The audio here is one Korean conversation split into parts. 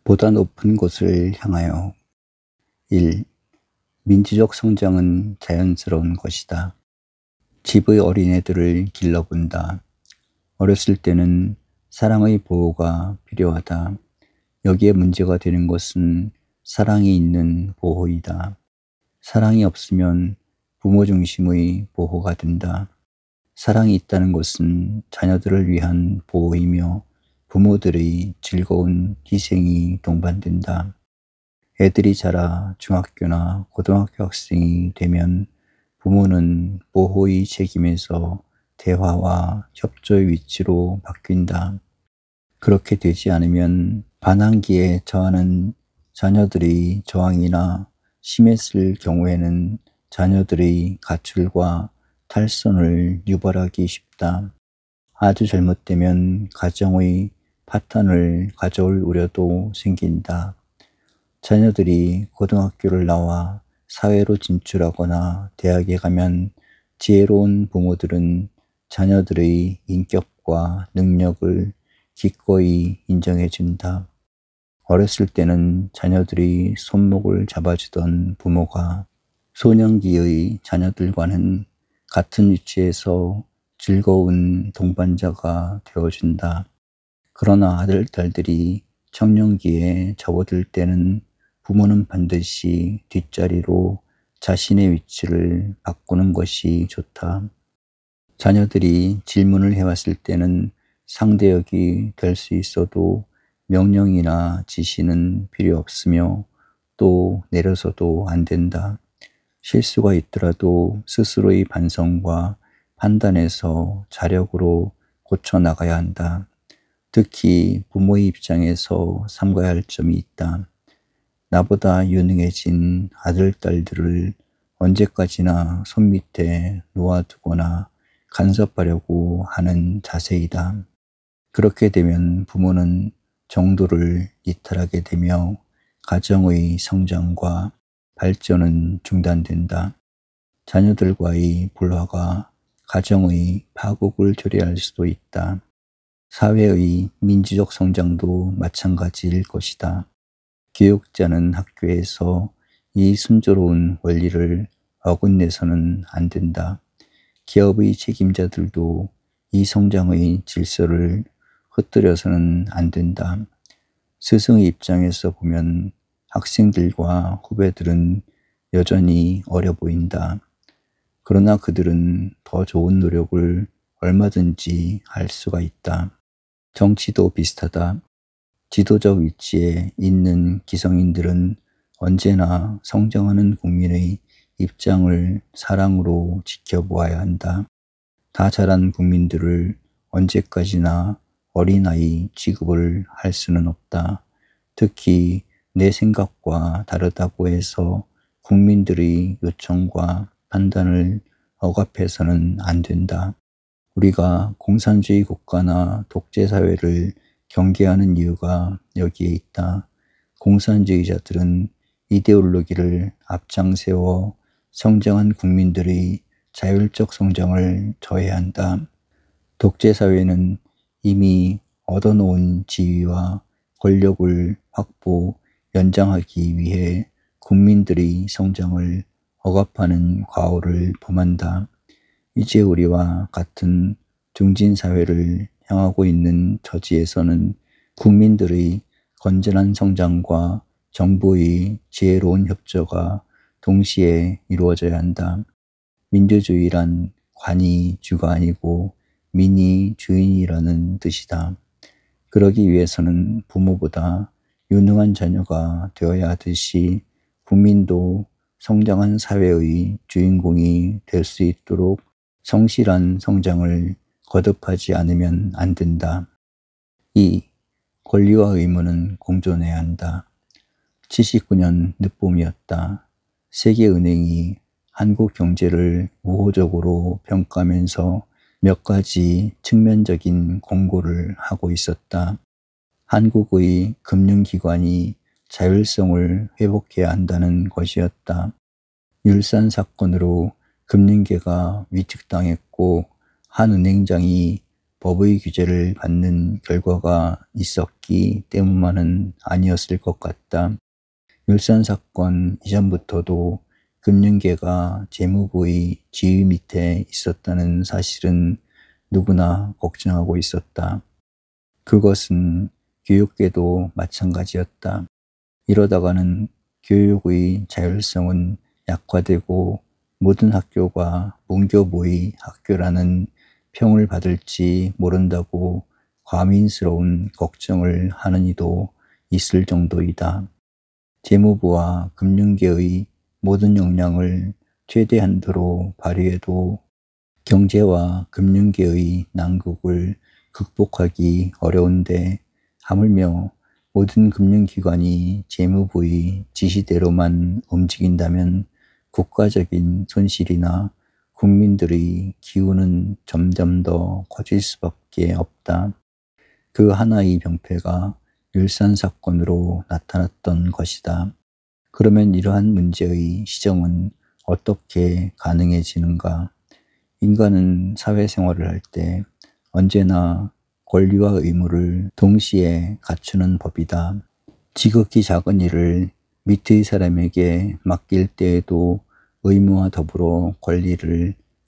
보다 높은 곳을 향하여. 1. 민주적 성장은 자연스러운 것이다. 집의 어린애들을 길러본다. 어렸을 때는 사랑의 보호가 필요하다. 여기에 문제가 되는 것은 사랑이 있는 보호이다. 사랑이 없으면 부모 중심의 보호가 된다. 사랑이 있다는 것은 자녀들을 위한 보호이며 부모들의 즐거운 희생이 동반된다. 애들이 자라 중학교나 고등학교 학생이 되면 부모는 보호의 책임에서 대화와 협조의 위치로 바뀐다. 그렇게 되지 않으면 반항기에 처하는 자녀들의 저항이나 심했을 경우에는 자녀들의 가출과 탈선을 유발하기 쉽다. 아주 잘못되면 가정의 파탄을 가져올 우려도 생긴다. 자녀들이 고등학교를 나와 사회로 진출하거나 대학에 가면 지혜로운 부모들은 자녀들의 인격과 능력을 기꺼이 인정해준다. 어렸을 때는 자녀들이 손목을 잡아주던 부모가 소년기의 자녀들과는 같은 위치에서 즐거운 동반자가 되어준다. 그러나 아들, 딸들이 청년기에 접어들 때는 부모는 반드시 뒷자리로 자신의 위치를 바꾸는 것이 좋다. 자녀들이 질문을 해왔을 때는 상대역이 될 수 있어도 명령이나 지시는 필요 없으며 또 내려서도 안 된다. 실수가 있더라도 스스로의 반성과 판단에서 자력으로 고쳐나가야 한다. 특히 부모의 입장에서 삼가야 할 점이 있다. 나보다 유능해진 아들, 딸들을 언제까지나 손밑에 놓아두거나 간섭하려고 하는 자세이다. 그렇게 되면 부모는 정도를 이탈하게 되며 가정의 성장과 발전은 중단된다. 자녀들과의 불화가 가정의 파국을 초래할 수도 있다. 사회의 민주적 성장도 마찬가지일 것이다. 교육자는 학교에서 이 순조로운 원리를 어긋내서는 안 된다. 기업의 책임자들도 이 성장의 질서를 흩뜨려서는 안 된다. 스승의 입장에서 보면 학생들과 후배들은 여전히 어려 보인다. 그러나 그들은 더 좋은 노력을 얼마든지 할 수가 있다. 정치도 비슷하다. 지도적 위치에 있는 기성인들은 언제나 성장하는 국민의 입장을 사랑으로 지켜보아야 한다. 다 자란 국민들을 언제까지나 어린아이 취급을 할 수는 없다. 특히 내 생각과 다르다고 해서 국민들의 요청과 판단을 억압해서는 안 된다. 우리가 공산주의 국가나 독재사회를 경계하는 이유가 여기에 있다. 공산주의자들은 이데올로기를 앞장세워 성장한 국민들의 자율적 성장을 저해한다. 독재사회는 이미 얻어놓은 지위와 권력을 확보, 연장하기 위해 국민들의 성장을 억압하는 과오를 범한다. 이제 우리와 같은 중진사회를 향하고 있는 처지에서는 국민들의 건전한 성장과 정부의 지혜로운 협조가 동시에 이루어져야 한다. 민주주의란 관이 주가 아니고 민이 주인이라는 뜻이다. 그러기 위해서는 부모보다 유능한 자녀가 되어야 하듯이 국민도 성장한 사회의 주인공이 될 수 있도록 성실한 성장을 거듭하지 않으면 안 된다. 2. 권리와 의무는 공존해야 한다. 79년 늦봄이었다. 세계은행이 한국 경제를 우호적으로 평가하면서 몇 가지 측면적인 공고를 하고 있었다. 한국의 금융기관이 자율성을 회복해야 한다는 것이었다. 율산 사건으로 금융계가 위축당했고 한 은행장이 법의 규제를 받는 결과가 있었기 때문만은 아니었을 것 같다. 율산사건 이전부터도 금융계가 재무부의 지휘 밑에 있었다는 사실은 누구나 걱정하고 있었다. 그것은 교육계도 마찬가지였다. 이러다가는 교육의 자율성은 약화되고 모든 학교가 문교부의 학교라는 평을 받을지 모른다고 과민스러운 걱정을 하는 이도 있을 정도이다. 재무부와 금융계의 모든 역량을 최대한도로 발휘해도 경제와 금융계의 난국을 극복하기 어려운데 하물며 모든 금융기관이 재무부의 지시대로만 움직인다면 국가적인 손실이나 국민들의 기운은 점점 더 커질 수밖에 없다. 그 하나의 병폐가 율산사건으로 나타났던 것이다. 그러면 이러한 문제의 시정은 어떻게 가능해지는가? 인간은 사회생활을 할 때 언제나 권리와 의무를 동시에 갖추는 법이다. 지극히 작은 일을 밑의 사람에게 맡길 때에도 의무와 더불어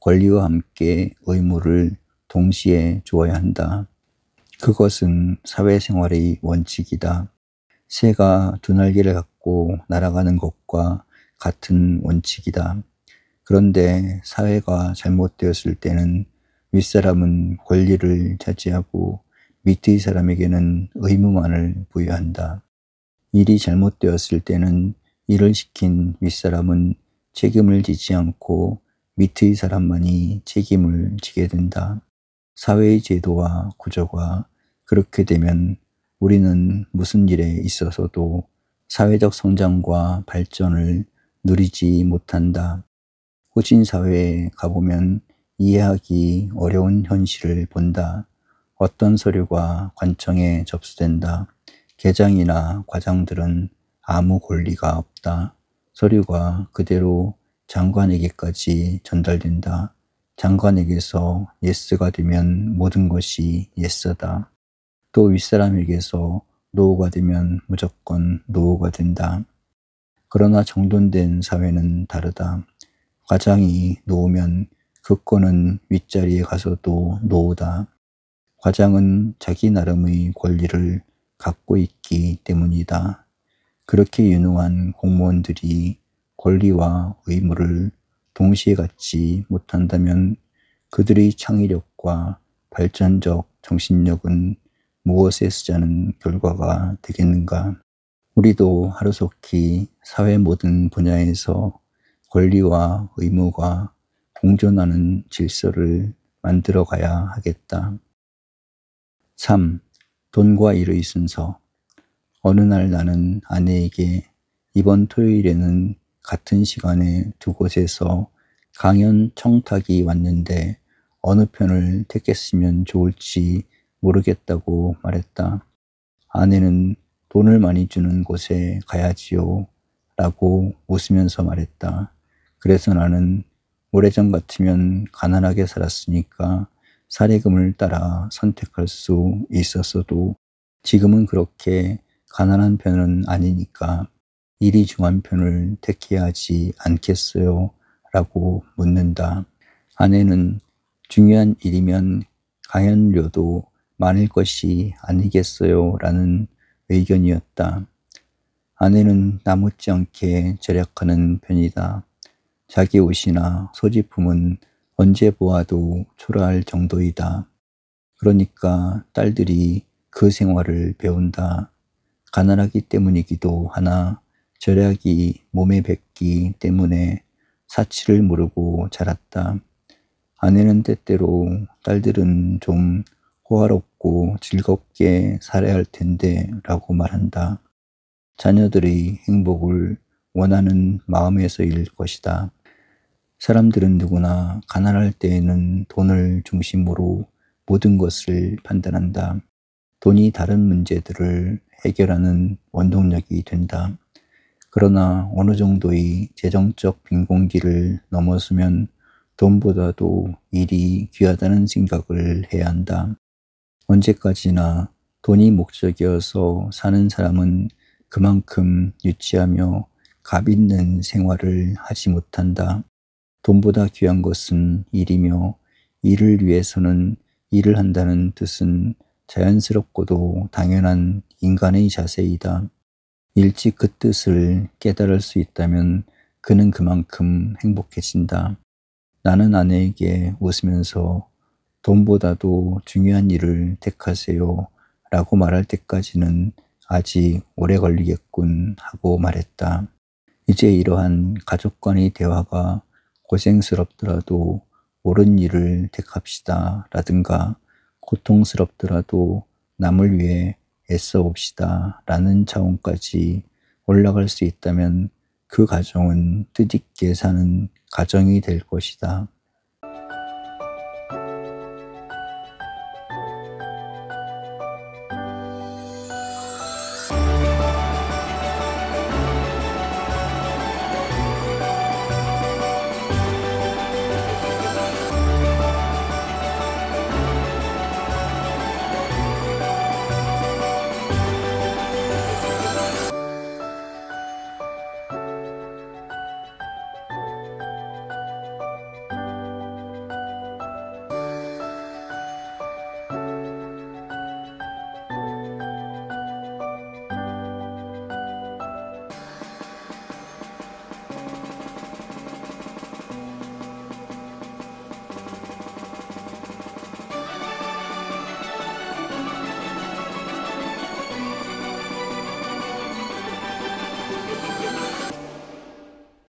권리와 함께 의무를 동시에 주어야 한다. 그것은 사회생활의 원칙이다. 새가 두 날개를 갖고 날아가는 것과 같은 원칙이다. 그런데 사회가 잘못되었을 때는 윗사람은 권리를 차지하고 밑의 사람에게는 의무만을 부여한다. 일이 잘못되었을 때는 일을 시킨 윗사람은 책임을 지지 않고 밑의 사람만이 책임을 지게 된다. 사회의 제도와 구조가 그렇게 되면 우리는 무슨 일에 있어서도 사회적 성장과 발전을 누리지 못한다. 후진사회에 가보면 이해하기 어려운 현실을 본다. 어떤 서류가 관청에 접수된다. 계장이나 과장들은 아무 권리가 없다. 서류가 그대로 장관에게까지 전달된다. 장관에게서 예스가 되면 모든 것이 예스다. 또 윗사람에게서 노가 되면 무조건 노가 된다. 그러나 정돈된 사회는 다르다. 과장이 노우면 그 꼴은 윗자리에 가서도 노우다. 과장은 자기 나름의 권리를 갖고 있기 때문이다. 그렇게 유능한 공무원들이 권리와 의무를 동시에 갖지 못한다면 그들의 창의력과 발전적 정신력은 무엇에 쓰자는 결과가 되겠는가? 우리도 하루속히 사회 모든 분야에서 권리와 의무가 공존하는 질서를 만들어 가야 하겠다. 3. 돈과 일의 순서. 어느 날 나는 아내에게 이번 토요일에는 같은 시간에 두 곳에서 강연 청탁이 왔는데 어느 편을 택했으면 좋을지 모르겠다고 말했다. 아내는 돈을 많이 주는 곳에 가야지요 라고 웃으면서 말했다. 그래서 나는 오래전 같으면 가난하게 살았으니까 사례금을 따라 선택할 수 있었어도 지금은 그렇게 가난한 편은 아니니까 일이 중한 편을 택해야 하지 않겠어요? 라고 묻는다. 아내는 중요한 일이면 강연료도 많을 것이 아니겠어요? 라는 의견이었다. 아내는 나못지 않게 절약하는 편이다. 자기 옷이나 소지품은 언제 보아도 초라할 정도이다. 그러니까 딸들이 그 생활을 배운다. 가난하기 때문이기도 하나 절약이 몸에 뱄기 때문에 사치를 모르고 자랐다. 아내는 때때로 딸들은 좀 호화롭고 즐겁게 살아야 할 텐데 라고 말한다. 자녀들의 행복을 원하는 마음에서일 것이다. 사람들은 누구나 가난할 때에는 돈을 중심으로 모든 것을 판단한다. 돈이 다른 문제들을 해결하는 원동력이 된다. 그러나 어느 정도의 재정적 빈곤기를 넘어서면 돈보다도 일이 귀하다는 생각을 해야 한다. 언제까지나 돈이 목적이어서 사는 사람은 그만큼 유치하며 값 있는 생활을 하지 못한다. 돈보다 귀한 것은 일이며 일을 위해서는 일을 한다는 뜻은 자연스럽고도 당연한 인간의 자세이다. 일찍 그 뜻을 깨달을 수 있다면 그는 그만큼 행복해진다. 나는 아내에게 웃으면서 돈보다도 중요한 일을 택하세요 라고 말할 때까지는 아직 오래 걸리겠군 하고 말했다. 이제 이러한 가족 간의 대화가 고생스럽더라도 옳은 일을 택합시다 라든가 고통스럽더라도 남을 위해 애써 봅시다 라는 차원까지 올라갈 수 있다면 그 가정은 뜻있게 사는 가정이 될 것이다.